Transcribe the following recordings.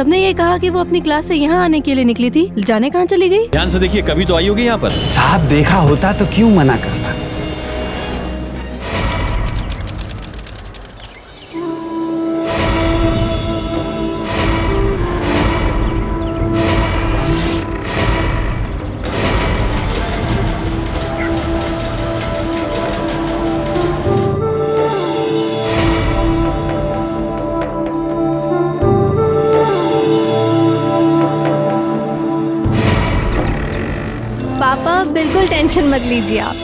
सबने ये कहा कि वो अपनी क्लास से यहाँ आने के लिए निकली थी, जाने कहाँ चली गई? ध्यान से देखिए, कभी तो आई होगी यहाँ पर। साहब देखा होता तो क्यों मना करता। पापा बिल्कुल टेंशन मत लीजिए आप,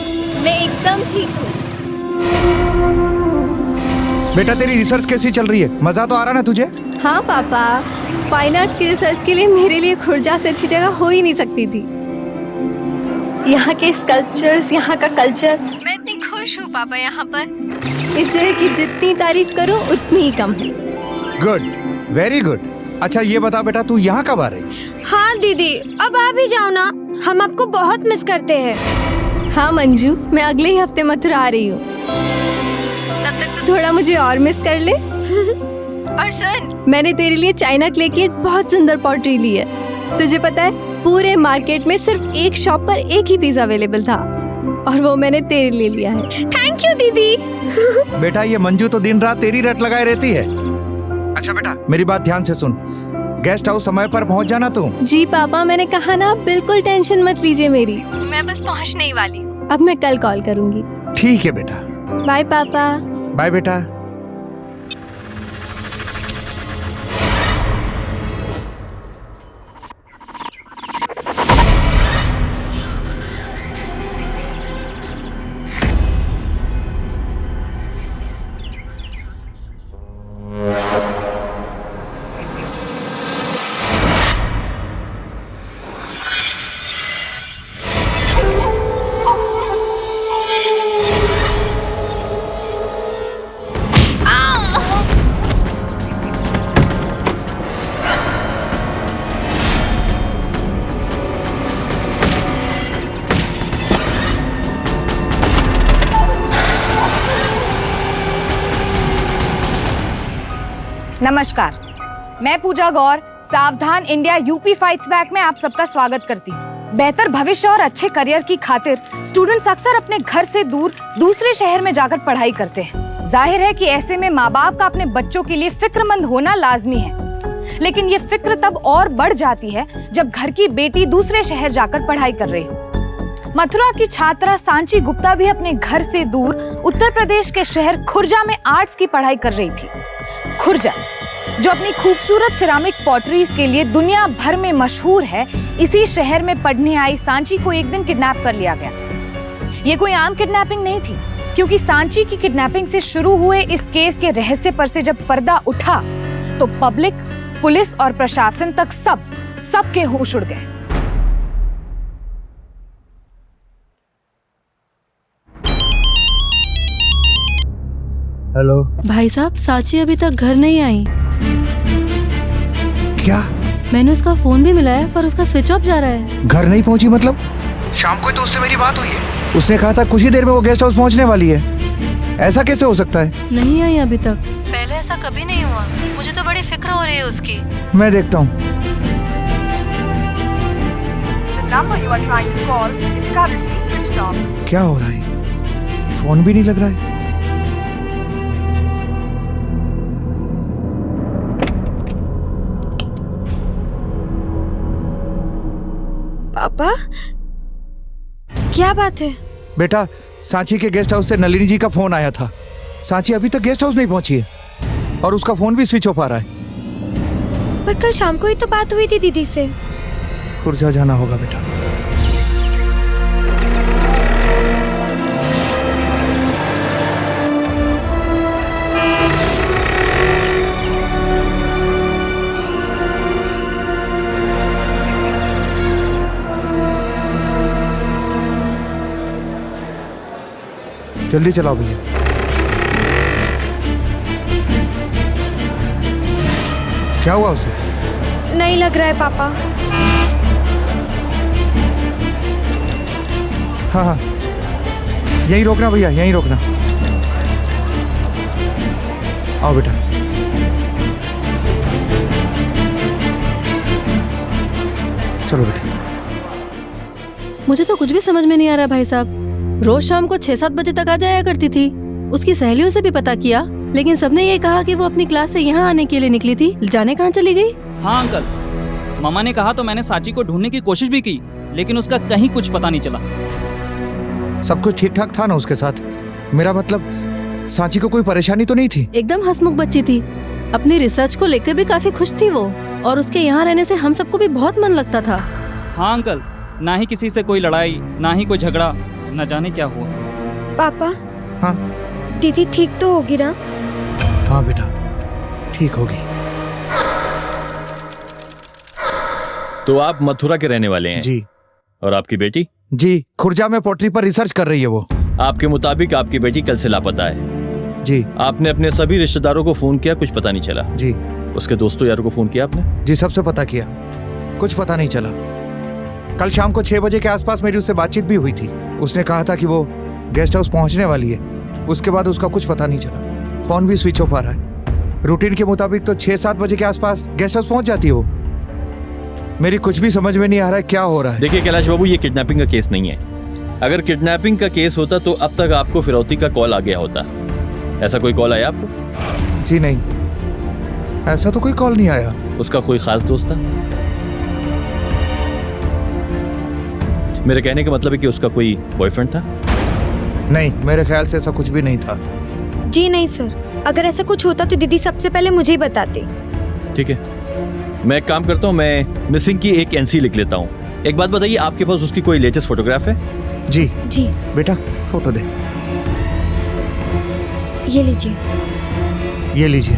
मैं एकदम ठीक हूँ। बेटा तेरी रिसर्च कैसी चल रही है? मजा तो आ रहा ना तुझे? हाँ पापा, फाइन आर्ट्स की रिसर्च के लिए मेरे लिए खुर्जा से अच्छी जगह हो ही नहीं सकती थी। यहाँ के स्कल्पचर्स, यहाँ का कल्चर, मैं इतनी खुश हूँ पापा यहाँ पर। इस जगह की जितनी तारीफ करूँ उतनी ही कम है। Good, very good. अच्छा ये बता बेटा, तू यहाँ कब आ रही? हाँ दीदी, अब आ भी जाओ ना, हम आपको बहुत मिस करते हैं। हाँ मंजू, मैं अगले ही हफ्ते मथुरा आ रही हूँ। तब तक तो थोड़ा मुझे और मिस कर ले। और सुन, मैंने तेरे लिए चाइना क्ले की एक बहुत सुंदर पॉटरी ली है। तुझे पता है, पूरे मार्केट में सिर्फ एक शॉप पर एक ही पीस अवेलेबल था और वो मैंने तेरे लिए लिया है। थैंक यू दीदी। बेटा ये मंजू तो दिन रात तेरी रट लगाए रहती है। अच्छा बेटा मेरी बात ध्यान से सुन, गेस्ट हाउस समय पर पहुंच जाना तू। जी पापा, मैंने कहा ना, बिल्कुल टेंशन मत लीजिए मेरी, मैं बस पहुंचने ही वाली हूँ। अब मैं कल कॉल करूंगी। ठीक है बेटा। बाय पापा। बाय बेटा। नमस्कार, मैं पूजा गौर सावधान इंडिया यूपी फाइट्स बैक में आप सबका स्वागत करती हूँ। बेहतर भविष्य और अच्छे करियर की खातिर स्टूडेंट्स अक्सर अपने घर से दूर दूसरे शहर में जाकर पढ़ाई करते हैं। जाहिर है कि ऐसे में माँ बाप का अपने बच्चों के लिए फिक्रमंद होना लाजमी है, लेकिन ये फिक्र तब और बढ़ जाती है जब घर की बेटी दूसरे शहर जाकर पढ़ाई कर रही हो। मथुरा की छात्रा सांची गुप्ता भी अपने घर से दूर उत्तर प्रदेश के शहर खुर्जा में आर्ट्स की पढ़ाई कर रही थी। खुर्जा, जो अपनी खूबसूरत सिरामिक पॉटरीज के लिए दुनिया भर में मशहूर है, इसी शहर में पढ़ने आई सांची को एक दिन किडनैप कर लिया गया। ये कोई आम किडनैपिंग नहीं थी, क्योंकि सांची की किडनैपिंग से शुरू हुए इस केस के रहस्य पर से जब पर्दा उठा तो पब्लिक, पुलिस और प्रशासन तक सबके होश उड़ गए। हेलो भाई साहब, सांची अभी तक घर नहीं आई। क्या? मैंने उसका फोन भी मिलाया पर उसका स्विच ऑफ जा रहा है। घर नहीं पहुंची मतलब? शाम को तो उससे मेरी बात हुई है, उसने कहा था कुछ ही देर में वो गेस्ट हाउस पहुंचने वाली है। ऐसा कैसे हो सकता है? नहीं आई अभी तक। पहले ऐसा कभी नहीं हुआ। मुझे तो बड़ी फिक्र हो रही है उसकी। मैं देखता हूँ। क्या हो रहा है? फोन भी नहीं लग रहा है। पापा, क्या बात है? बेटा, सांची के गेस्ट हाउस से नलिनी जी का फोन आया था। सांची अभी तक गेस्ट हाउस नहीं पहुंची है और उसका फोन भी स्विच ऑफ आ रहा है। पर कल शाम को ही तो बात हुई थी दीदी से। खुर्जा जाना होगा बेटा। जल्दी चलाओ भैया। क्या हुआ उसे? नहीं लग रहा है पापा। हाँ हाँ, यहीं रोकना भैया, यहीं रोकना। आओ बेटा। चलो बेटा। मुझे तो कुछ भी समझ में नहीं आ रहा भाई साहब। रोज शाम को 6-7 बजे तक आ जाया करती थी। उसकी सहेलियों से भी पता किया, लेकिन सबने ये कहा कि वो अपनी क्लास से यहाँ आने के लिए निकली थी। जाने कहाँ चली गई? हाँ अंकल, मामा ने कहा तो मैंने सांची को ढूंढने की कोशिश भी की, लेकिन उसका कहीं कुछ पता नहीं चला। सब कुछ ठीक ठाक था ना उसके साथ? मेरा मतलब सांची को कोई परेशानी तो नहीं थी? एकदम हंसमुख बच्ची थी। अपनी रिसर्च को लेकर भी काफी खुश थी वो, और उसके यहाँ रहने से हम सबको भी बहुत मन लगता था। हाँ अंकल, ना ही किसी से कोई लड़ाई, ना ही कोई झगड़ा, न जाने क्या हुआ। पापा। हाँ दीदी ठीक तो होगी ना? हाँ बेटा, ठीक होगी। तो आप मथुरा के रहने वाले हैं? जी। और आपकी बेटी? जी, खुर्जा में पोल्ट्री पर रिसर्च कर रही है वो। आपके मुताबिक आपकी बेटी कल से लापता है। जी। आपने अपने सभी रिश्तेदारों को फोन किया, कुछ पता नहीं चला? जी। उसके दोस्तों यारों को फोन किया आपने? जी, सबसे पता किया, कुछ पता नहीं चला। कल शाम को 6 बजे के आसपास मेरी उससे बातचीत भी हुई थी। उसने कहा था कि वो गेस्ट हाउस पहुंचने वाली है। उसके बाद उसका कुछ पता नहीं चला। फोन भी स्विच ऑफ आ रहा है। रूटीन के मुताबिक तो 6-7 बजे के आसपास गेस्ट हाउस पहुंच जाती है वो। मेरी कुछ भी समझ में नहीं आ रहा है क्या हो रहा है। देखिए कैलाश बाबू, ये किडनैपिंग का केस नहीं है। अगर किडनैपिंग का केस होता तो अब तक आपको फिरौती का कॉल आ गया होता। ऐसा कोई कॉल आया आपको? जी नहीं, ऐसा तो कोई कॉल नहीं आया। उसका कोई खास दोस्त था? मेरे कहने का मतलब है कि उसका कोई बॉयफ्रेंड था? नहीं, मेरे ख्याल से ऐसा कुछ भी नहीं था। जी नहीं सर, अगर ऐसा कुछ होता तो दीदी सबसे पहले मुझे ही बताते। ठीक है, मैं एक काम करता हूँ, मैं मिसिंग की एक एनसी लिख लेता हूँ। एक बात बताइए, आपके पास उसकी कोई लेटेस्ट फोटोग्राफ है? जी। जी। बेटा फोटो दे। ये लीजिए। ये लीजिए।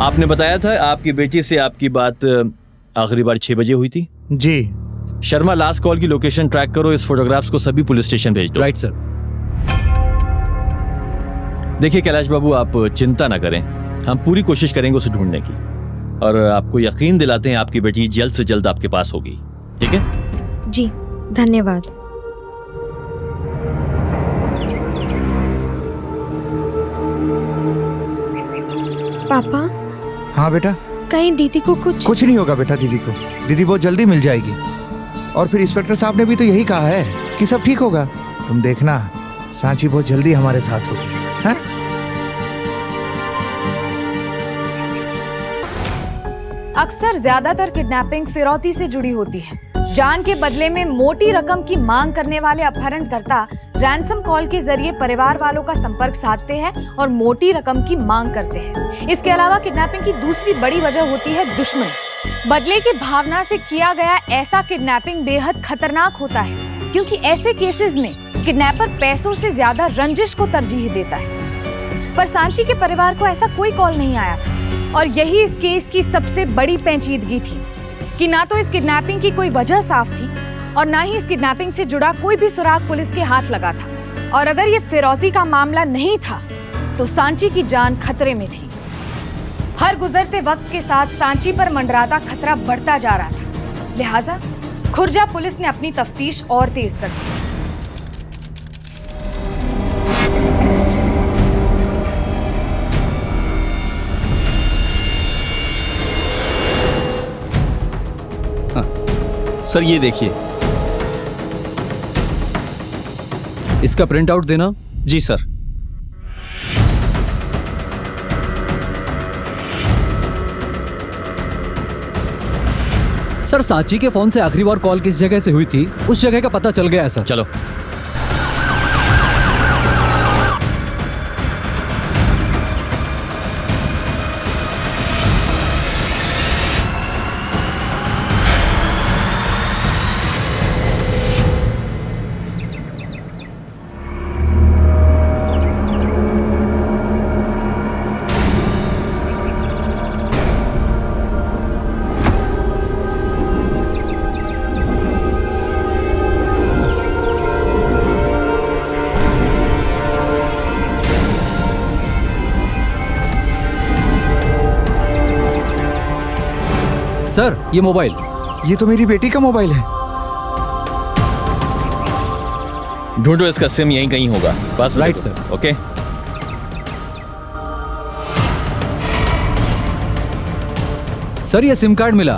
आपने बताया था आपकी बेटी से आपकी बात आखिरी बार 6 बजे हुई थी? जी। शर्मा, लास्ट कॉल की लोकेशन ट्रैक करो, इस फोटोग्राफ्स को सभी पुलिस स्टेशन भेज दो। Right sir. देखिए कैलाश बाबू, आप चिंता ना करें, हम पूरी कोशिश करेंगे उसे ढूंढने की, और आपको यकीन दिलाते हैं आपकी बेटी जल्द से जल्द आपके पास होगी। ठीक है? जी धन्यवाद। पापा। हाँ बेटा। कहीं दीदी को कुछ नहीं होगा बेटा। दीदी को, दीदी बहुत जल्दी मिल जाएगी। और फिर इंस्पेक्टर साहब ने भी तो यही कहा है कि सब ठीक होगा। तुम देखना, सांची बहुत जल्दी हमारे साथ होगी। हाँ? अक्सर ज्यादातर किडनैपिंग फिरौती से जुड़ी होती है। जान के बदले में मोटी रकम की मांग करने वाले अपहरणकर्ता रैंसम कॉल के जरिए परिवार वालों का संपर्क साधते हैं और मोटी रकम की मांग करते हैं। इसके अलावा किडनैपिंग की दूसरी बड़ी वजह होती है दुश्मनी। बदले की भावना से किया गया ऐसा किडनैपिंग बेहद खतरनाक होता है, क्योंकि ऐसे केसेस में किडनैपर पैसों से ज्यादा रंजिश को तरजीह देता है। पर सांची के परिवार को ऐसा कोई कॉल नहीं आया था, और यही इस केस की सबसे बड़ी पेचीदगी थी कि ना तो इस किडनैपिंग की कोई वजह साफ थी और ना ही इस किडनैपिंग से जुड़ा कोई भी सुराग पुलिस के हाथ लगा था। और अगर ये फिरौती का मामला नहीं था तो सांची की जान खतरे में थी। हर गुजरते वक्त के साथ सांची पर मंडराता खतरा बढ़ता जा रहा था, लिहाजा खुर्जा पुलिस ने अपनी तफ्तीश और तेज कर दी। सर ये देखिए, इसका प्रिंट आउट देना। जी सर। सर सांची के फोन से आखिरी बार कॉल किस जगह से हुई थी, उस जगह का पता चल गया है सर। चलो। सर ये मोबाइल। ये तो मेरी बेटी का मोबाइल है। ढूंढो, इसका सिम यहीं कहीं होगा पास। Right sir. ओके। सर ये सिम कार्ड मिला।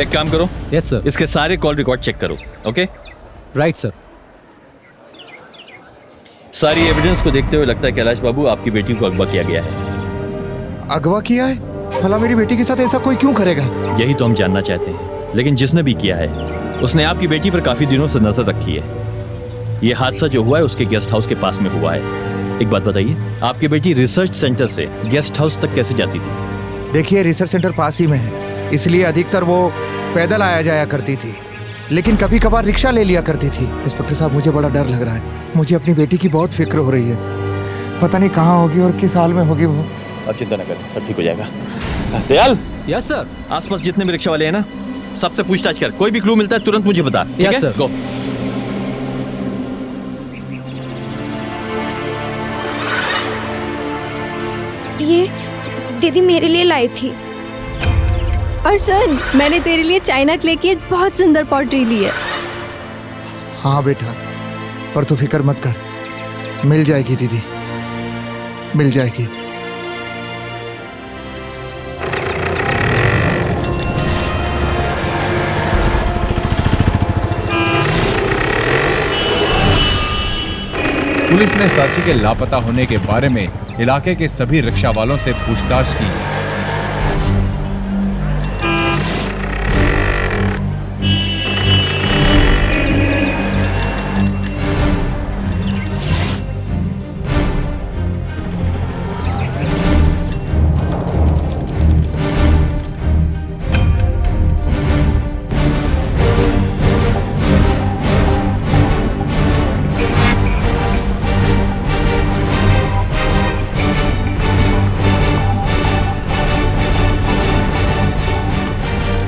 एक काम करो, यस सर। इसके सारे कॉल रिकॉर्ड चेक करो। Okay, right sir. सारी एविडेंस को देखते हुए लगता है कैलाश बाबू आपकी बेटी को अगवा किया गया है। अगवा किया है? भला मेरी बेटी के साथ ऐसा कोई क्यों करेगा? यही तो हम जानना चाहते हैं। लेकिन जिसने भी किया है उसने आपकी बेटी पर काफी दिनों से नजर रखी है। ये हादसा जो हुआ है उसके गेस्ट हाउस के पास में हुआ है। एक बात बताइए, आपकी बेटी रिसर्च सेंटर से गेस्ट हाउस तक कैसे जाती थी? देखिए, रिसर्च सेंटर पास ही में है, इसलिए अधिकतर वो पैदल आया जाया करती थी, लेकिन कभी कभार रिक्शा ले लिया करती थी। इंस्पेक्टर साहब, मुझे बड़ा डर लग रहा है। मुझे अपनी बेटी की बहुत फिक्र हो रही है। पता नहीं कहाँ होगी और किस हाल में होगी वो। आप चिंता न करें, सब ठीक हो जाएगा। Dayal, yes sir. आसपास जितने भी रिक्शा वाले हैं ना, सबसे पूछताछ कर। कोई भी क्लू मिलता है तुरंत मुझे बता। ठीक Yes, है sir. गो। ये दीदी मेरे लिए लाई थी। और सन, मैंने तेरे लिए चाइना क्ले की एक बहुत सुंदर पॉटरी ली है। हाँ बेटा, पर तू फिक्र मत कर, मिल जाएगी दीदी, मिल जाएगी। पुलिस ने साची के लापता होने के बारे में इलाके के सभी रिक्शा वालों से पूछताछ की।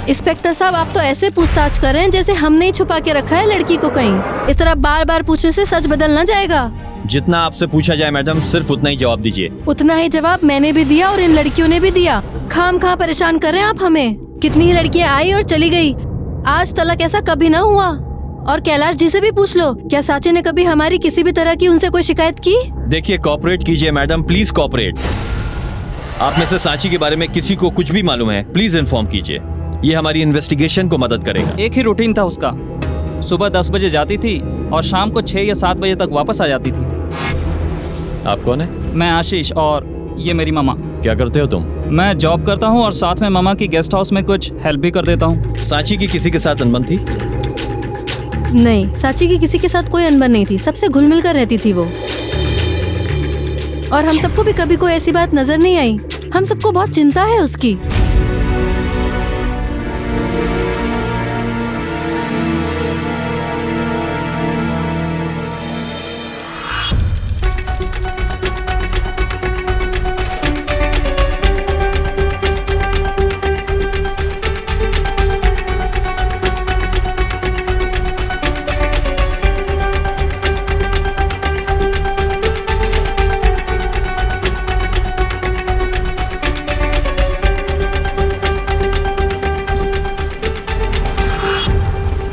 इंस्पेक्टर साहब, आप तो ऐसे पूछताछ कर रहे हैं जैसे हमने ही छुपा के रखा है लड़की को कहीं। इस तरह बार बार पूछने से सच बदल ना जाएगा। जितना आपसे पूछा जाए मैडम, सिर्फ उतना ही जवाब दीजिए। उतना ही जवाब मैंने भी दिया और इन लड़कियों ने भी दिया। खाम खा परेशान कर रहे हैं आप हमें। कितनी ही लड़कियां आई और चली गई, आज तलक ऐसा कभी ना हुआ। और कैलाश जी से भी पूछ लो, क्या साची ने कभी हमारी किसी भी तरह की उनसे कोई शिकायत की? देखिए, कोऑपरेट कीजिए मैडम, प्लीज कोऑपरेट। आप में से साची के बारे में किसी को कुछ भी मालूम है, प्लीज इन्फॉर्म कीजिए। ये हमारी इन्वेस्टिगेशन को मदद करेगा। एक ही रूटीन था उसका, सुबह 10 बजे जाती थी और शाम को 6 या 7 बजे तक वापस आ जाती थी। आप कौन है? मैं आशीष, और ये मेरी मामा। क्या करते हो तुम? मैं जॉब करता हूँ और साथ में मामा की गेस्ट हाउस में कुछ हेल्प भी कर देता हूँ। साची की किसी के साथ अनबन थी? नहीं, साची की किसी के साथ कोई अनबन नहीं थी, सबसे घुल मिल कर रहती थी वो। और हम सबको भी कभी कोई ऐसी बात नजर नहीं आई। हम सबको बहुत चिंता है उसकी।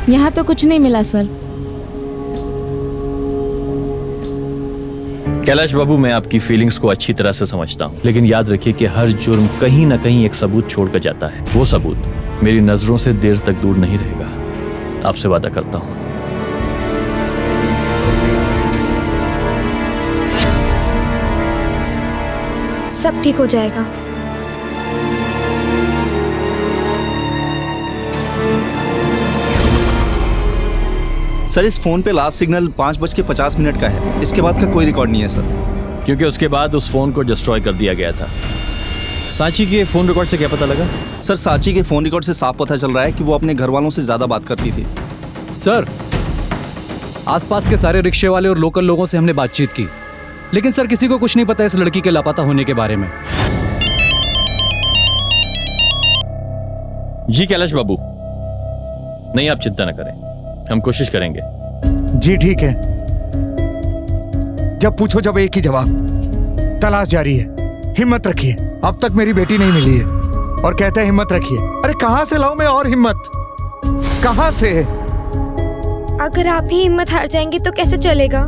यहाँ तो कुछ नहीं मिला सर। कैलाश बाबू, मैं आपकी फीलिंग्स को अच्छी तरह से समझता हूँ, लेकिन याद रखिए कि हर जुर्म कहीं ना कहीं एक सबूत छोड़कर जाता है। वो सबूत मेरी नजरों से देर तक दूर नहीं रहेगा, आपसे वादा करता हूँ। सब ठीक हो जाएगा। सर, इस फोन पे लास्ट सिग्नल 5:50 का है। इसके बाद का कोई रिकॉर्ड नहीं है सर। क्योंकि उसके बाद उस फोन को डिस्ट्रॉय कर दिया गया था। साची के फोन रिकॉर्ड से क्या पता लगा? सर, साची के फोन रिकॉर्ड से साफ पता चल रहा है कि वो अपने घर वालों से ज्यादा बात करती थी। सर, आसपास के सारे रिक्शे वाले और लोकल लोगों से हमने बातचीत की, लेकिन सर किसी को कुछ नहीं पता इस लड़की के लापता होने के बारे में। जी कैलाश बाबू, नहीं आप चिंता न करें, हम कोशिश करेंगे। जी ठीक है, जब पूछो जब एक ही जवाब, तलाश जारी है, हिम्मत रखिए। अब तक मेरी बेटी नहीं मिली है और कहते हैं हिम्मत रखिए। अरे कहां से लाऊं मैं और हिम्मत, कहां से? अगर आप ही हिम्मत हार जाएंगे तो कैसे चलेगा?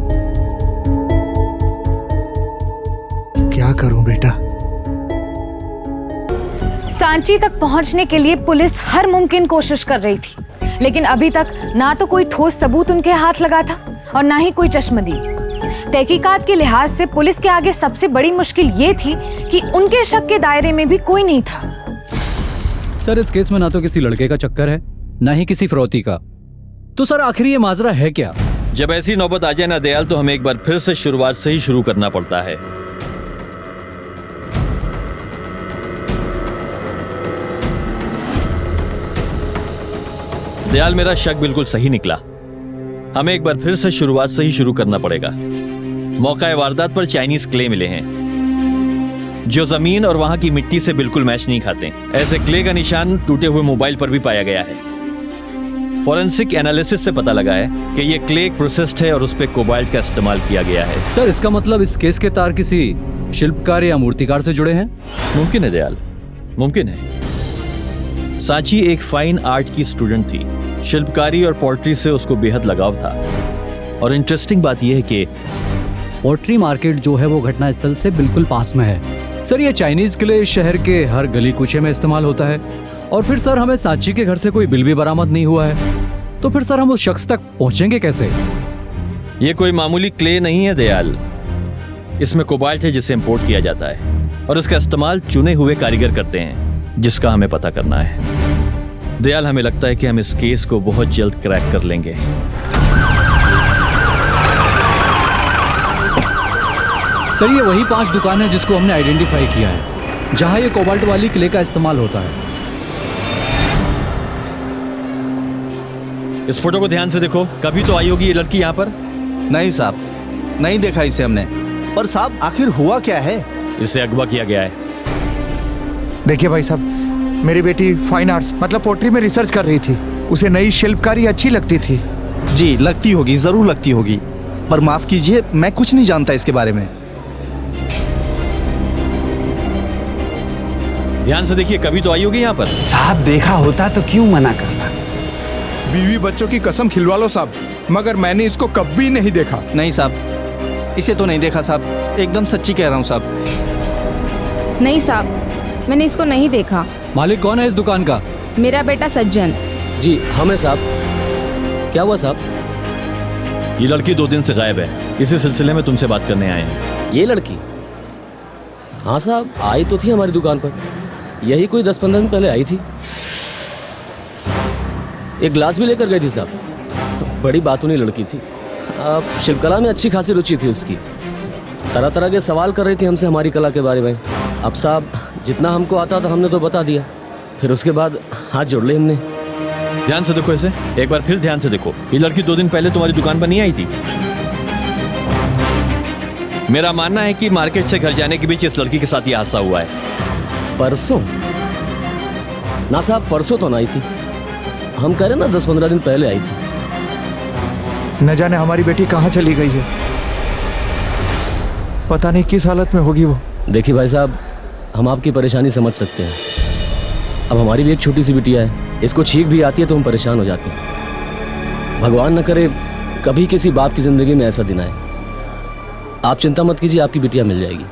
क्या करूं बेटा, सांची तक पहुंचने के लिए पुलिस हर मुमकिन कोशिश कर रही थी, लेकिन अभी तक ना तो कोई ठोस सबूत उनके हाथ लगा था और ना ही कोई चश्मदीद। तहकीकात के लिहाज से पुलिस के आगे सबसे बड़ी मुश्किल ये थी कि उनके शक के दायरे में भी कोई नहीं था। सर इस केस में ना तो किसी लड़के का चक्कर है ना ही किसी फिरौती का, तो सर आखिर ये माजरा है क्या? जब ऐसी नौबत आ जाए ना दयाल, तो हमें एक बार फिर से शुरुआत से ही शुरू करना पड़ता है। दयाल, मेरा शक बिल्कुल सही निकला। हमें एक बार फिर से शुरुआत से ही शुरू करना पड़ेगा। मौका वारदात पर चाइनीज क्ले मिले हैं जो जमीन और वहां की मिट्टी से बिल्कुल मैच नहीं खाते। ऐसे क्ले का निशान टूटे हुए मोबाइल पर भी पाया गया है। फॉरेंसिक एनालिसिस से पता लगा है कि ये क्ले प्रोसेस्ड है और उस पे कोबाल्ट का इस्तेमाल किया गया है। सर इसका मतलब इस केस के तार किसी शिल्पकार या मूर्तिकार से जुड़े हैं? मुमकिन है दयाल, मुमकिन है। सांची एक फाइन आर्ट की स्टूडेंट थी। शिल्पकारी और पोर्ट्री से उसको बेहद लगाव था। और इंटरेस्टिंग बात यह है कि पोर्ट्री मार्केट जो है वो घटना स्थल से बिल्कुल पास में है। सर ये चाइनीज क्ले शहर के हर गली कूचे में इस्तेमाल होता है। और फिर सर हमें सांची के घर से कोई बिल भी बरामद नहीं हुआ है, तो फिर सर हम उस शख्स तक पहुंचेंगे कैसे? ये कोई मामूली क्ले नहीं है दयाल। इसमें कोबाल्ट है जिसे इंपोर्ट किया जाता है और इसका इस्तेमाल चुने हुए कारीगर करते हैं, जिसका हमें पता करना है। दयाल, हमें लगता है कि हम इस केस को बहुत जल्द क्रैक कर लेंगे। सर ये वही 5 दुकान है जिसको हमने आइडेंटिफाई किया है जहां ये कोबाल्ट वाली क्ले का इस्तेमाल होता है। इस फोटो को ध्यान से देखो। कभी तो आई होगी ये लड़की यहाँ पर? नहीं साहब, नहीं देखा इसे हमने। पर साहब आखिर हुआ क्या है? इसे अगवा किया गया है। देखिए भाई साहब, मेरी बेटी फाइन आर्ट्स मतलब पोट्री में रिसर्च कर रही थी। उसे नई शिल्पकारी अच्छी लगती थी। जी लगती होगी, जरूर लगती होगी, पर माफ कीजिए मैं कुछ नहीं जानता इसके बारे में। ध्यान से देखिए, कभी तो आई होगी यहाँ पर। साहब देखा होता तो क्यों मना करता? बीवी बच्चों की कसम खिलवा लो साहब, मगर मैंने इसको कभी नहीं देखा। नहीं साहब, इसे तो नहीं देखा साहब, एकदम सच्ची कह रहा हूँ साहब। नहीं साहब, मैंने इसको नहीं देखा। मालिक कौन है इस दुकान का? मेरा बेटा सज्जन। जी हमें साहब। क्या हुआ साहब? ये लड़की 2 दिन से गायब है। इसी सिलसिले में तुमसे बात करने आए हैं। ये लड़की? हाँ साहब, आई तो थी हमारी दुकान पर। यही कोई 10-15 दिन पहले आई थी। एक ग्लास भी लेकर गई थी साहब। बड़ी बातूनी लड़की थी। अब शिल्पकला में अच्छी खासी रुचि थी उसकी। तरह तरह के सवाल कर रही थी हमसे हमारी कला के बारे में। अब साहब जितना हमको आता था हमने तो बता दिया, फिर उसके बाद हाथ जोड़ लिए हमने। ध्यान से देखो इसे, एक बार फिर ध्यान से देखो। ये लड़की 2 दिन पहले तुम्हारी दुकान पर नहीं आई थी? मेरा मानना है कि मार्केट से घर जाने के बीच इस लड़की के साथ ये हादसा हुआ है। परसों? ना साहब, परसों तो ना आई थी। हम कह रहे ना 10-15 दिन पहले आई थी। न जाने हमारी बेटी कहाँ चली गई है। पता नहीं किस हालत में होगी वो। देखिए भाई साहब, हम आपकी परेशानी समझ सकते हैं। अब हमारी भी एक छोटी सी बिटिया है, इसको छींक भी आती है तो हम परेशान हो जाते हैं। भगवान न करे कभी किसी बाप की जिंदगी में ऐसा दिन आए। आप चिंता मत कीजिए, आपकी बिटिया मिल जाएगी।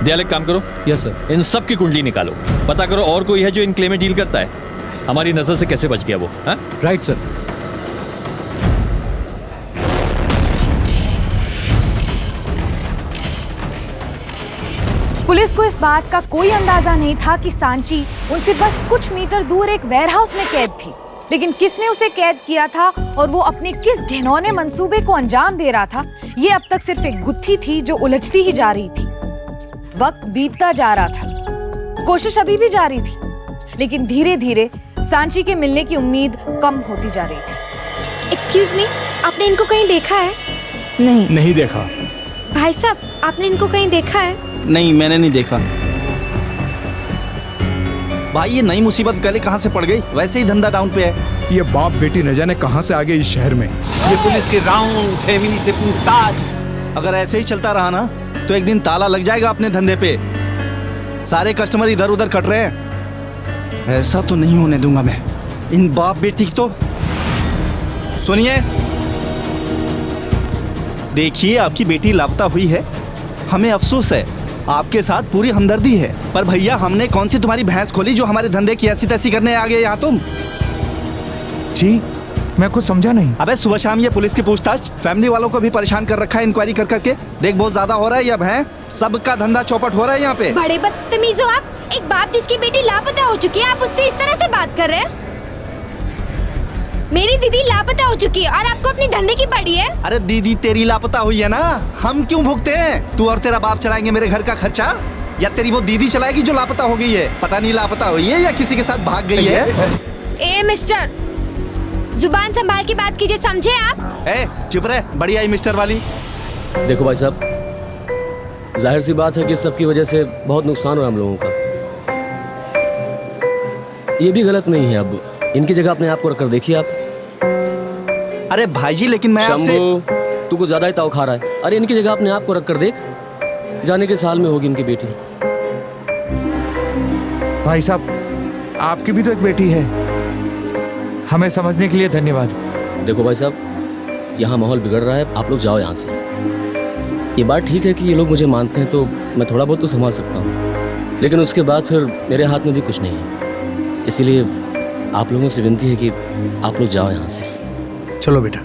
दयाल, एक काम करो। Yes sir. इन सब की कुंडली निकालो, पता करो और कोई है जो इन क्ले में डील करता है। हमारी नजर से कैसे बच गया वो? हाँ राइट सर। पुलिस को इस बात का कोई अंदाजा नहीं था कि सांची उनसे बस कुछ मीटर दूर एक वेयरहाउस में कैद थी, लेकिन किसने उसे कैद किया था और वो अपने किस घिनौने मंसूबे को अंजाम दे रहा था, ये अब तक सिर्फ एक गुत्थी थी जो उलझती ही जा रही थी। वक्त बीतता जा रहा था, कोशिश अभी भी जारी थी, लेकिन धीरे धीरे सांची के मिलने की उम्मीद कम होती जा रही थी। एक्सक्यूज मी, आपने इनको कहीं देखा है? नहीं देखा। भाई साहब, आपने इनको कहीं देखा है? नहीं, मैंने नहीं देखा। भाई ये नई मुसीबत गले कहाँ से पड़ गई? वैसे ही धंधा डाउन पे है। ये बाप बेटी न जाने कहाँ से आ गए इस शहर में। ये पुलिस के राउंड, फैमिली से पूछताछ। अगर ऐसे ही चलता रहा ना तो एक दिन ताला लग जाएगा अपने धंधे पे। सारे कस्टमर इधर उधर कट रहे हैं। ऐसा तो नहीं होने दूंगा मैं इन बाप बेटी की। तो सुनिए, देखिए आपकी बेटी लापता हुई है। हमें अफसोस है, आपके साथ पूरी हमदर्दी है, पर भैया हमने कौन सी तुम्हारी भैंस खोली जो हमारे धंधे की ऐसी तैसी करने आ गए यहाँ तुम? जी मैं कुछ समझा नहीं। अबे सुबह शाम ये पुलिस की पूछताछ, फैमिली वालों को भी परेशान कर रखा है इंक्वायरी कर करके। देख बहुत ज्यादा हो रहा है अब है, सबका धंधा चौपट हो रहा है यहाँ पे। बड़े बदतमीज हो आप। एक बाप जिसकी बेटी लापता हो चुकी है, आप उससे इस तरह से बात कर रहे हैं? मेरी दीदी लापता हो चुकी है और आपको अपनी धंधे की पड़ी है। अरे दीदी तेरी लापता हुई है ना, हम क्यों भुगते हैं? तू और तेरा बाप चलाएंगे मेरे घर का खर्चा, या तेरी वो दीदी चलाएगी जो लापता हो गई है? पता नहीं लापता हुई है या किसी के साथ भाग गई है। ए मिस्टर, जुबान संभाल के बात कीजिए, समझे आप? ए चुप रहे, बड़ी आई मिस्टर वाली। देखो भाई साहब, जाहिर सी बात है कि सबकी वजह से बहुत नुकसान हुआ हम लोगों का। ये भी गलत नहीं है, अब इनकी जगह अपने आप को रखकर देखिए आप। अरे भाई जी लेकिन मैं आपसे। तू कुछ ज्यादा ही ताव खा रहा है। अरे इनकी जगह अपने आप को रख कर देख, जाने के साल में होगी इनकी बेटी। भाई साहब आपकी भी तो एक बेटी है, हमें समझने के लिए धन्यवाद। देखो भाई साहब, यहाँ माहौल बिगड़ रहा है, आप लोग जाओ यहाँ से। ये बात ठीक है कि ये लोग मुझे मानते हैं तो मैं थोड़ा बहुत तो संभाल सकता हूँ, लेकिन उसके बाद फिर मेरे हाथ में भी कुछ नहीं है। इसीलिए आप लोगों से विनती है कि आप लोग जाओ यहाँ से। चलो बेटा।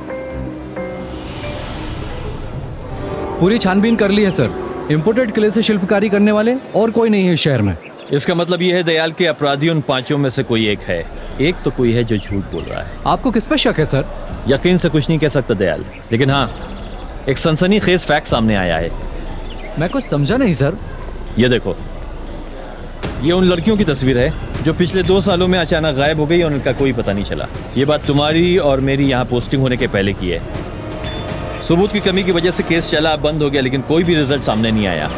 पूरी छानबीन कर ली है सर। इम्पोर्टेड किले से शिल्पकारी करने वाले और कोई नहीं है शहर में। इसका मतलब ये है दयाल के अपराधी उन पांचों में से कोई एक है। एक तो कोई है जो झूठ बोल रहा है। आपको किस पे शक है सर? यकीन से कुछ नहीं कह सकता दयाल, लेकिन हाँ एक सनसनीखेज फैक्ट सामने आया है। मैं कुछ समझा नहीं सर। ये देखो, ये उन लड़कियों की तस्वीर है जो पिछले 2 सालों में अचानक गायब हो गई और उनका कोई पता नहीं चला। ये बात तुम्हारी और मेरी यहाँ पोस्टिंग होने के पहले की है। सबूत की कमी की वजह से केस चला, बंद हो गया, लेकिन कोई भी रिजल्ट सामने नहीं आया।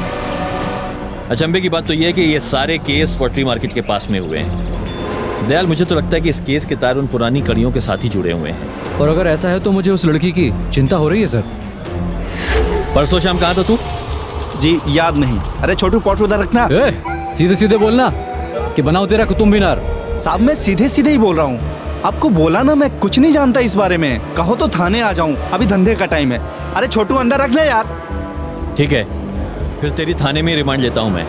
अचंभे की बात तो यह है कि ये सारे केस पॉटरी मार्केट के पास में हुए हैं। दयाल मुझे तो लगता है कि इस केस के तार उन पुरानी कड़ियों के साथ ही जुड़े हुए हैं। और अगर ऐसा है तो मुझे उस लड़की की चिंता हो रही है सर। परसों शाम कहाँ था तू? जी याद नहीं। अरे छोटू पॉट उधर रखना। सीधे सीधे बोलना कि बनाओ तेरा कुतुब मीनार। साहब मैं सीधे सीधे ही बोल रहा हूँ, आपको बोला ना मैं कुछ नहीं जानता इस बारे में। कहो तो थाने आ जाऊं, अभी धंधे का टाइम है। अरे छोटू अंदर रख ले यार। ठीक है, फिर तेरी थाने में रिमांड लेता हूं मैं।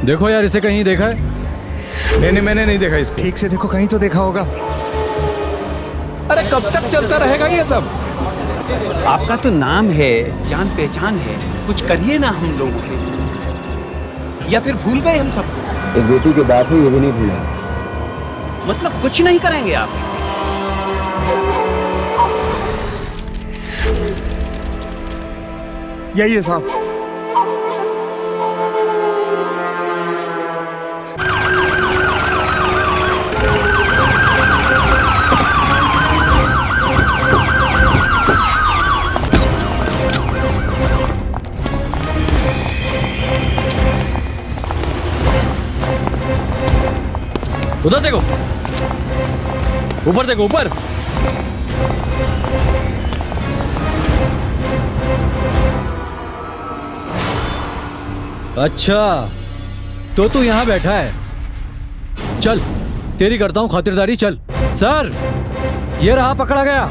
देखो यार, इसे कहीं देखा है? नहीं मैंने नहीं देखा इसको। ठीक से देखो, कहीं तो देखा होगा। अरे कब तक चलता रहेगा ये सब? आपका तो नाम है, जान पहचान है, कुछ करिए ना हम लोगों के। या फिर भूल गए हम सबको? एक बेटी की बात है, ये भी नहीं भूला। मतलब कुछ नहीं करेंगे आप? यही है साहब। उधर देखो, ऊपर देखो, ऊपर। अच्छा, तो तू यहाँ बैठा है। चल, तेरी करता हूँ खातिरदारी। चल सर, ये रहा, पकड़ा गया।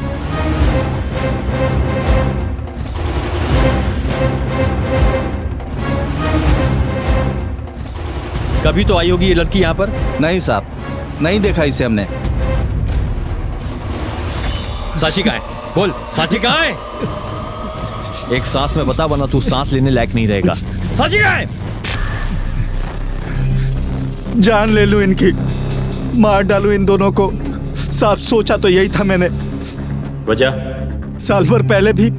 कभी तो आई होगी ये लड़की यहाँ पर? नहीं साहब, नहीं देखा इसे हमने। साची कहाँ है? बोल, साची कहाँ है? एक सांस में बता, वरना तू सांस लेने लायक नहीं रहेगा। साची कहाँ है? जान ले लूं इनकी, मार डालूं इन दोनों को। साहब सोचा तो यही था मैंने। वजह? साल भर पहले भी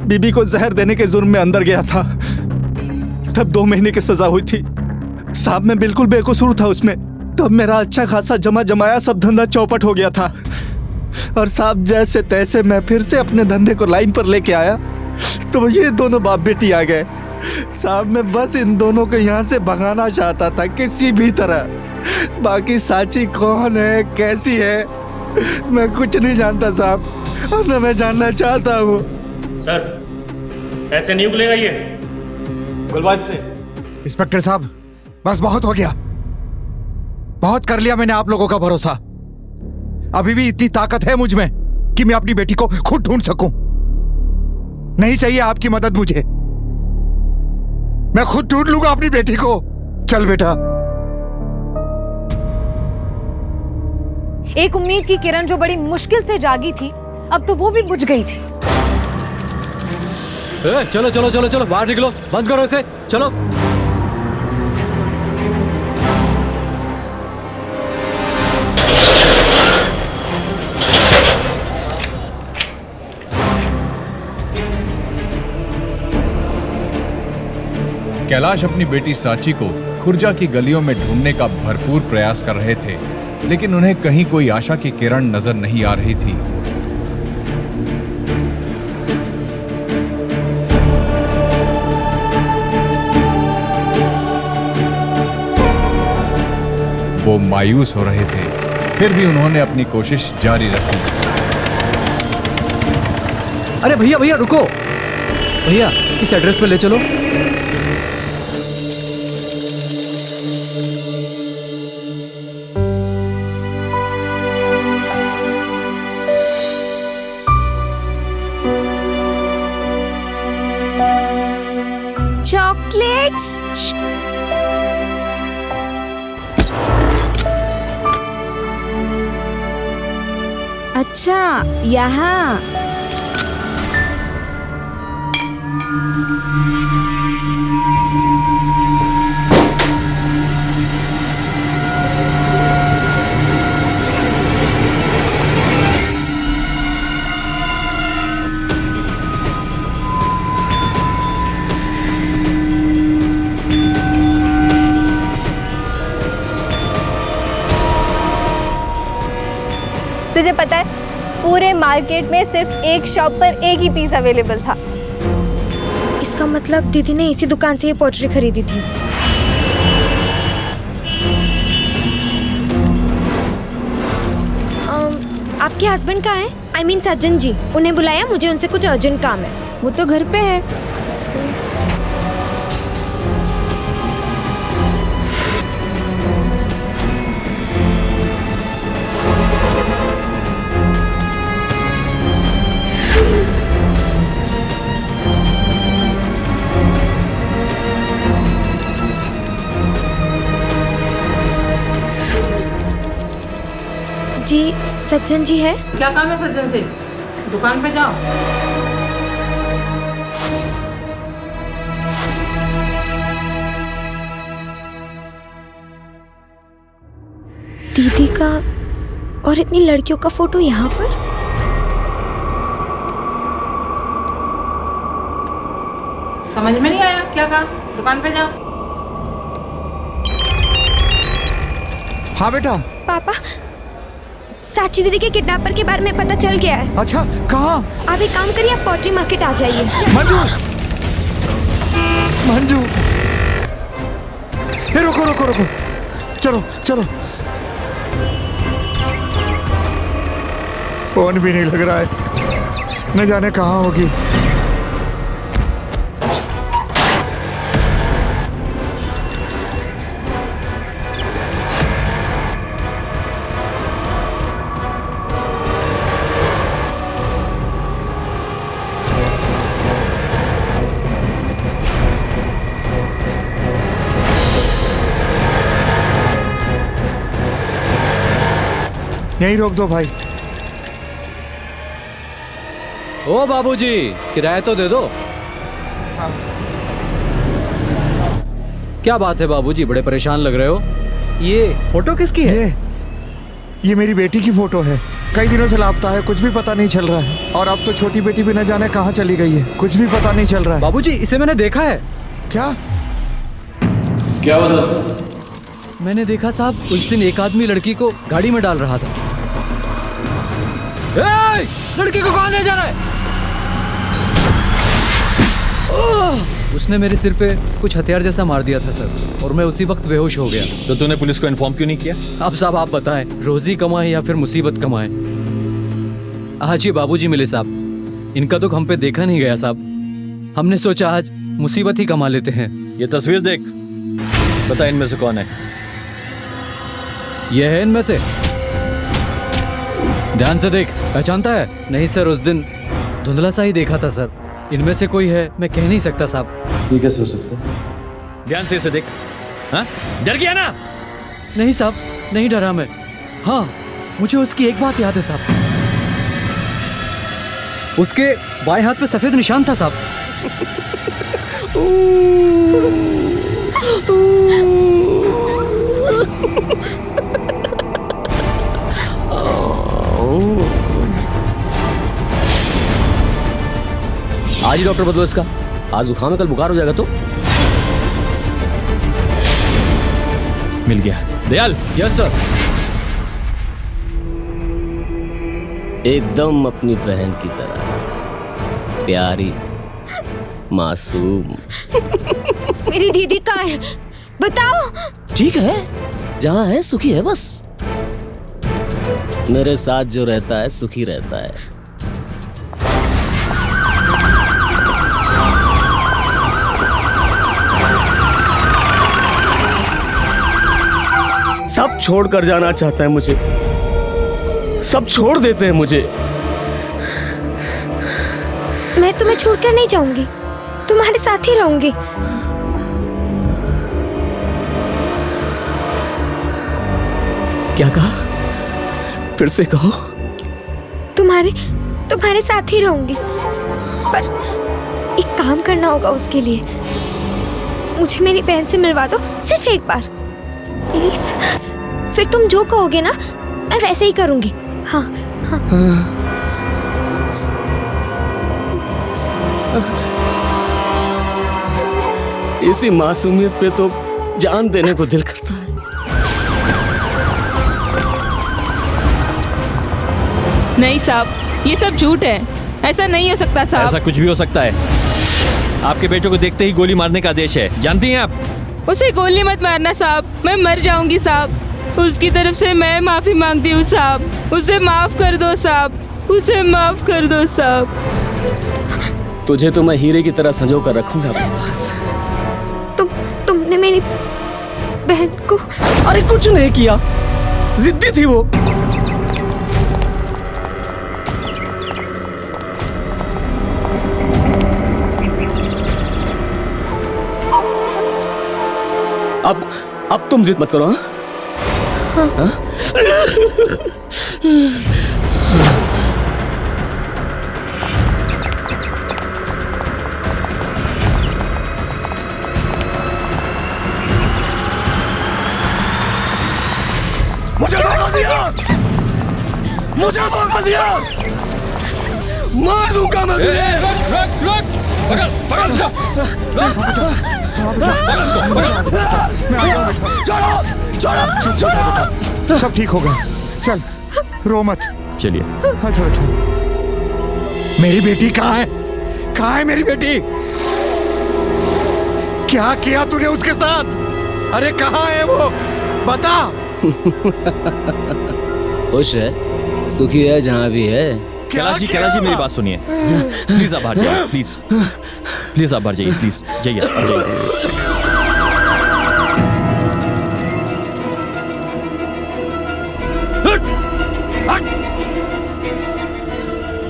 बीबी को जहर देने के जुर्म में अंदर गया था, तब 2 महीने की सजा हुई थी। साहब मैं बिल्कुल बेकसूर था उसमें। तब मेरा अच्छा खासा जमा जमाया सब धंधा चौपट हो गया था। और साहब जैसे तैसे मैं फिर से अपने धंधे को लाइन पर लेके आया तो ये दोनों बाप बेटी आ गए। साहब मैं बस इन दोनों को यहाँ से भगाना चाहता था किसी भी तरह। बाकी साची कौन है, कैसी है, मैं कुछ नहीं जानता साहब, और न मैं जानना चाहता हूँ। सर ऐसे नहीं उगलेगा ये। गुलबाज से। इंस्पेक्टर साहब बस बहुत हो गया, बहुत कर लिया मैंने आप लोगों का भरोसा। अभी भी इतनी ताकत है मुझ में कि मैं अपनी बेटी को खुद ढूंढ सकूं। नहीं चाहिए आपकी मदद मुझे। मैं खुद ढूंढ लूंगा अपनी बेटी को। चल बेटा। एक उम्मीद की किरण जो बड़ी मुश्किल से जागी थी, अब तो वो भी बुझ गई थी। चलो चलो चलो चलो, बाहर निकलो, बंद करो इसे, चलो। कैलाश अपनी बेटी सांची को खुर्जा की गलियों में ढूंढने का भरपूर प्रयास कर रहे थे, लेकिन उन्हें कहीं कोई आशा की किरण नजर नहीं आ रही थी। वो मायूस हो रहे थे, फिर भी उन्होंने अपनी कोशिश जारी रखी। अरे भैया भैया रुको, भैया इस एड्रेस पे ले चलो। चॉकलेट्स। अच्छा, यहाँ। तुझे पता है, पूरे मार्केट में सिर्फ एक शॉप पर एक ही पीस अवेलेबल था। इसका मतलब दीदी ने इसी दुकान से ये पोट्री खरीदी थी। आपके हस्बैंड कहाँ हैं? I mean सज्जन जी। उन्हें बुलाया, मुझे उनसे कुछ अर्जेंट काम है। वो तो घर पे है। जी सज्जन जी है? क्या काम है सज्जन से? दुकान पे जाओ। दीदी का और इतनी लड़कियों का फोटो यहाँ पर? समझ में नहीं आया क्या कहा? दुकान पे जाओ। हाँ बेटा। पापा, साची दीदी के किडनैपर के बारे में पता चल गया है। अच्छा, कहाँ? आप एक काम करिए, आप पोट्री मार्केट आ जाइए। मंजू, मंजू, रुको रुको रुको, चलो चलो। फोन भी नहीं लग रहा है, न जाने कहाँ होगी। यहीं रोक दो भाई। ओ बाबूजी, किराया तो दे दो। क्या बात है बाबूजी, बड़े परेशान लग रहे हो। ये फोटो किसकी है? ये मेरी बेटी की फोटो है। कई दिनों से लापता है, कुछ भी पता नहीं चल रहा है। और अब तो छोटी बेटी भी न जाने कहाँ चली गई है, कुछ भी पता नहीं चल रहा है। बाबूजी, इसे मैंने देखा है। क्या क्या बोला? मैंने देखा साहब, उस दिन एक आदमी लड़की को गाड़ी में डाल रहा था। ए, लड़की को कौन ले जा रहा है? उसने मेरे सिर पे कुछ हथियार जैसा मार दिया था सर, और मैं उसी वक्त बेहोश हो गया। तो तूने पुलिस को इन्फॉर्म क्यों नहीं किया? अब साहब आप बताएं, रोजी कमाए या फिर मुसीबत कमाए। आज ये बाबूजी मिले साहब, इनका दुख हम पे देखा नहीं गया साहब। हमने सोचा आज मुसीबत ही कमा लेते हैं। ये तस्वीर देख, बता इनमें से कौन है? ये है इनमें से। ध्यान से देख, पहचानता है? नहीं सर, उस दिन धुंधला सा ही देखा था सर। इनमें से कोई है, मैं कह नहीं सकता साहब। ये कैसे हो सकता है? ध्यान से इसे देख। हाँ? डर गया ना? नहीं साहब, नहीं डरा मैं। हाँ, मुझे उसकी एक बात याद है साहब। उसके बाएं हाथ पे सफेद निशान था साहब। आज ही डॉक्टर बदलो इसका। आज जुकाम है, कल बुखार हो जाएगा तो। मिल गया। दयाल। Yes sir. एकदम अपनी बहन की तरह प्यारी, मासूम। मेरी दीदी कहाँ है? बताओ। ठीक है, जहाँ है सुखी है बस। मेरे साथ जो रहता है सुखी रहता है। सब छोड़कर जाना चाहता है मुझे, सब छोड़ देते हैं मुझे। मैं तुम्हें छोड़कर नहीं जाऊंगी, तुम्हारे साथ ही रहूंगी। क्या कहा? फिर से कहो। तुम्हारे साथ ही रहूंगी, पर एक काम करना होगा उसके लिए। मुझे मेरी बहन से मिलवा दो, सिर्फ एक बार प्लीज। फिर तुम जो कहोगे ना, मैं वैसे ही करूंगी। हाँ, हाँ। इसी मासूमियत पे तो जान देने को दिल करता है। नहीं साहब, ये सब झूठ है। ऐसा नहीं हो सकता साहब। ऐसा कुछ भी हो सकता है। आपके बेटों को देखते ही गोली मारने का आदेश है, जानती हैं आप? उसे गोली मत मारना साहब, मैं मर जाऊंगी साहब। उसकी तरफ से मैं माफी मांगती हूँ साहब। उसे माफ कर दो साहब, उसे माफ कर दो साहब। तुझे तो मैं हीरे की तरह संजो कर रखूंगा अपने पास। तुमने मेरी बहन को। अरे कुछ नहीं किया, जिद्दी थी वो। अब तुम जिद मत करो। हाँ? हाँ? मुझे धोखा दिया, मुझे धोखा दिया, मार दूंगा मैं तुझे। सब ठीक होगा, चल रो मत। चलिए। अच्छा बैठो। मेरी बेटी कहाँ है? कहाँ है मेरी बेटी? क्या किया तूने उसके साथ? अरे कहाँ है वो? बता। खुश है, सुखी है, जहाँ भी है। कैलाश जी मेरी बात सुनिए। प्लीज आप बाहर जाइए, प्लीज प्लीज आप बाहर जाइए, प्लीज जाइए।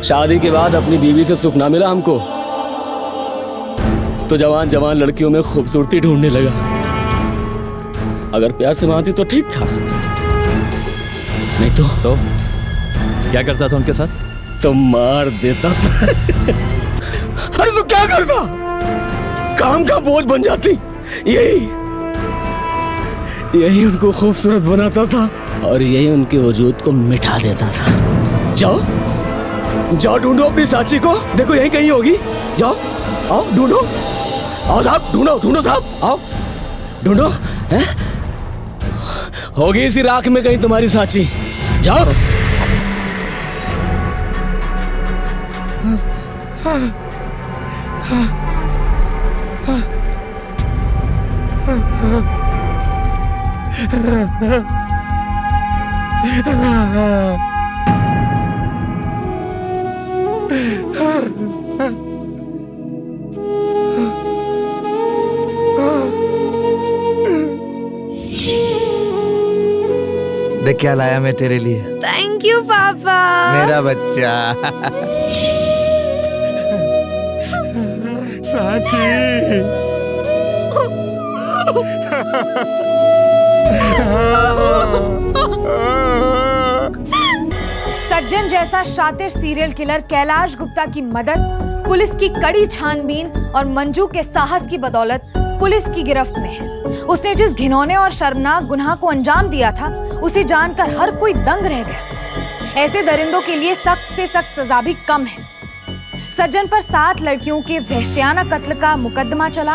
शादी के बाद अपनी बीवी से सुख ना मिला हमको, तो जवान जवान लड़कियों में खूबसूरती ढूंढने लगा। अगर प्यार से मानती तो ठीक था, नहीं तो क्या करता था उनके साथ? तो मार देता था। अरे तो क्या करता? काम का बोझ बन जाती। यही उनको खूबसूरत बनाता था और यही उनके वजूद को मिटा देता था। जाओ जाओ ढूंढो अपनी साची को, देखो यहीं कहीं होगी। जाओ आओ ढूंढो, आओ साहब ढूंढो, ढूंढो साहब, आओ ढूंढो। हैं? होगी इसी राख में कहीं तुम्हारी साची। जाओ। देख क्या लाया मैं तेरे लिए। थैंक यू पापा। मेरा बच्चा। सज्जन जैसा शातिर सीरियल किलर कैलाश गुप्ता की मदद, पुलिस की कड़ी छानबीन और मंजू के साहस की बदौलत पुलिस की गिरफ्त में है। उसने जिस घिनौने और शर्मनाक गुनाह को अंजाम दिया था, उसे जानकर हर कोई दंग रह गया। ऐसे दरिंदों के लिए सख्त से सख्त सजा भी कम है। सज्जन पर 7 लड़कियों के वहशियाना कत्ल का मुकदमा चला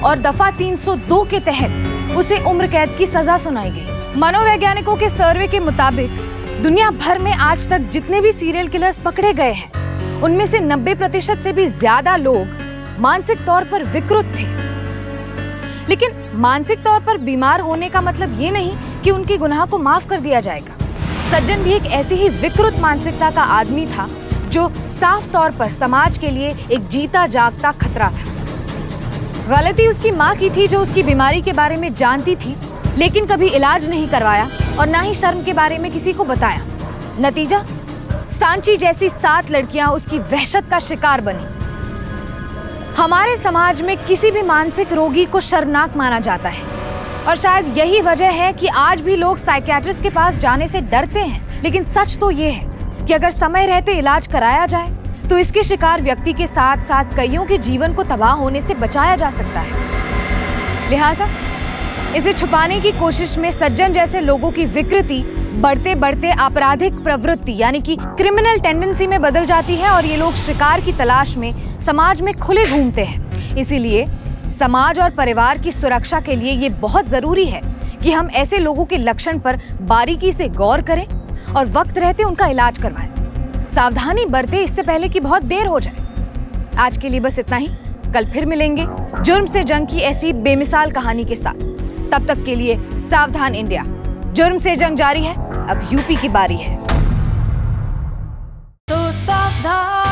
और दफा 302 के तहत उसे उम्र कैद की सजा सुनाई गई। मनोवैज्ञानिकों के सर्वे के मुताबिक दुनिया भर में आज तक जितने भी सीरियल किलर्स पकड़े गए हैं, उनमें से 90% से भी ज्यादा लोग मानसिक तौर पर विकृत थे। लेकिन मानसिक तौर पर बीमार होने का मतलब ये नहीं कि उनके गुनाह को माफ कर दिया जाएगा। सज्जन भी एक ऐसी ही विकृत मानसिकता का आदमी था जो साफ तौर पर समाज के लिए एक जीता जागता खतरा था। गलती उसकी माँ की थी, जो उसकी बीमारी के बारे में जानती थी लेकिन कभी इलाज नहीं करवाया और ना ही शर्म के बारे में किसी को बताया। नतीजा, सांची जैसी 7 लड़कियां उसकी वहशत का शिकार बनी। हमारे समाज में किसी भी मानसिक रोगी को शर्मनाक माना जाता है और शायद यही वजह है कि आज भी लोग साइकियाट्रिस्ट के पास जाने से डरते हैं। लेकिन सच तो ये है कि अगर समय रहते इलाज कराया जाए तो इसके शिकार व्यक्ति के साथ साथ कईयों के जीवन को तबाह होने से बचाया जा सकता है। लिहाजा इसे छुपाने की कोशिश में सज्जन जैसे लोगों की विकृति बढ़ते बढ़ते आपराधिक प्रवृत्ति यानी कि क्रिमिनल टेंडेंसी में बदल जाती है और ये लोग शिकार की तलाश में समाज में खुले घूमते हैं। इसीलिए समाज और परिवार की सुरक्षा के लिए ये बहुत जरूरी है कि हम ऐसे लोगों के लक्षण पर बारीकी से गौर करें और वक्त रहते उनका इलाज करवाएं। सावधानी बरतें इससे पहले कि बहुत देर हो जाए। आज के लिए बस इतना ही। कल फिर मिलेंगे जुर्म से जंग की ऐसी बेमिसाल कहानी के साथ। तब तक के लिए सावधान इंडिया। जुर्म से जंग जारी है, अब यूपी की बारी है। तो सावधान